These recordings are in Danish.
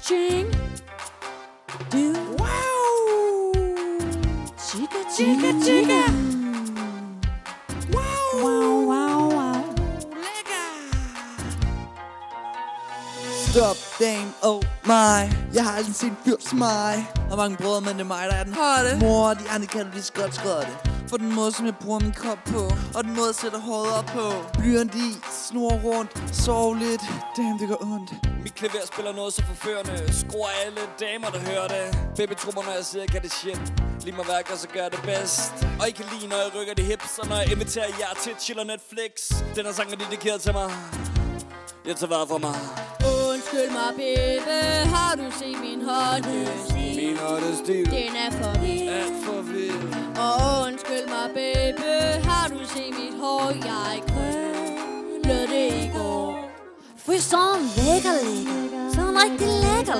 Ching. Du. Wow. Chica, chica, chica. Wow. Wow, wow, wow. Lækker. Stop, dame, oh my. Jeg har aldrig set en fyr som mig. Har mange brødre, men det er mig, der er den hotte. Mor og de andre kan du lige så godt skrotte. For den måde, som jeg bruger min krop på. Og den måde, jeg sætter håret op på. Blyant i, snor rundt, sov lidt. Damn, det gør ondt. Mit klaver spiller noget så forførende. Skruer alle damer, der hører det. Baby tror mig, når jeg siger, jeg kan det shit. Lige mig værker, så gør det bedst. Og I kan lide, når jeg rykker de hips. Og når jeg inviterer jer til chill og Netflix. Den her sang er dedikeret til mig. Jeg tager vare for mig. Undskyld mig, baby. Har du set min håndstil? Min håndstil. Den er for vild. Alt for vild. Og undskyld mig, baby. Har du set mit hår? Jeg krøllede det i går. For jeg sådan lækker. Sådan rigtig lækker.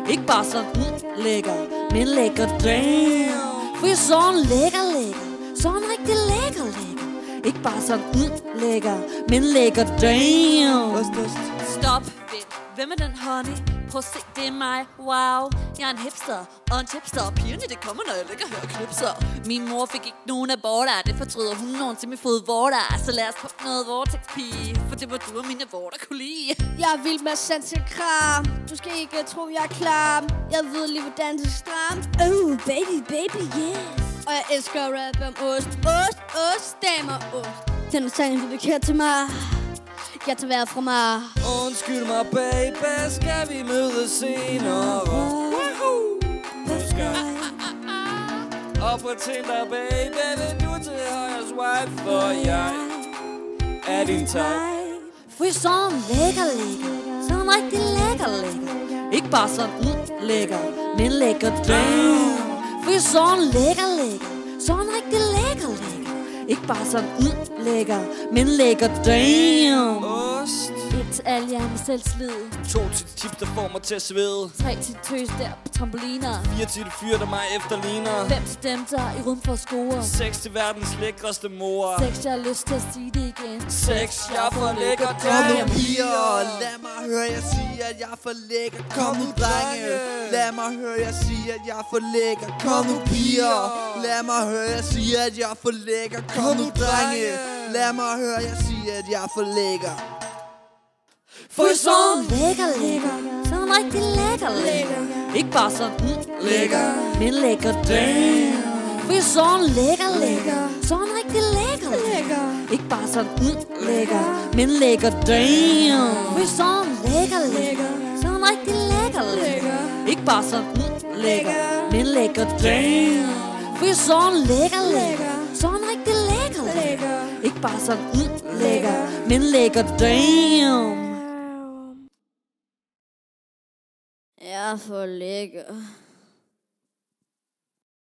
Ikke bare sådan lækker, men lækker damn. For jeg sådan lækker. Sådan rigtig lækker. Ikke bare sådan lækker, men lækker damn. Stop, hvem er den honey? Prøv at se, det er mig, wow. Jeg er en hipster og en tipster. Og pigerne, det kommer, når jeg ligger her og knipser. Min mor fik ikke nogen aborter. Det fortryder hun nogensinde med fodvorter. Så lad os på noget vortex-pige. For det var du og mine vorter kunne lide. Jeg er vild med sans til kram. Du skal ikke tro, jeg er klar. Jeg ved lige, hvordan det er stram. Oh, baby, yes. Og jeg elsker at rappe om ost, damer, ost. Den er sangen dedikeret til mig. Jeg tager vejret fra mig. Undskyld mig, baby. Skal vi mødes senere? Husk og på Tinder, baby. Vil du til højre swipe? For jeg er din type. For jeg sådan lækker. Sådan rigtig lækker. Ikke bare sådan lækker, men lækker damn. For jeg sådan lækker. Sådan rigtig lækker. Ikke bare sådan lækker, men lækker damn. Ost. 1 til alle jer med selvslid. 2 til de tips, der får mig til at svede. 3 til tøs der på trampoliner. 4 til de fyre, der mig efterligner. 5 til dem, der er i rum for at score. 6 til verdens lækreste mor. 6, jeg har lyst til at sige det igen. 6, jeg er for lækker. Kom nu piger, lad mig høre jer sige, at jeg er for lækker. Kom nu drenge, lad mig høre jer sige, at jeg er for lækker. Kom nu piger, lad mig høre jer sige, at jeg er for lækker. Kom nu drenge, lad mig høre jer sige, at jeg er for lækker. For jeg sådan lækker. Sådan rigtig lækker. Ikke bare sådan lækker, men lækker damn. For jeg sådan lækker. Sådan rigtig lækker. Ikke bare sådan lækker, men lækker damn. For jeg sådan lækker. Sådan rigtig lækker. Ikke bare sådan lækker, men lækker damn. For jeg sådan lækker. Sådan rigtig lækker. Ikke bare sådan lækker, men lækker damn. Jeg er for lækker.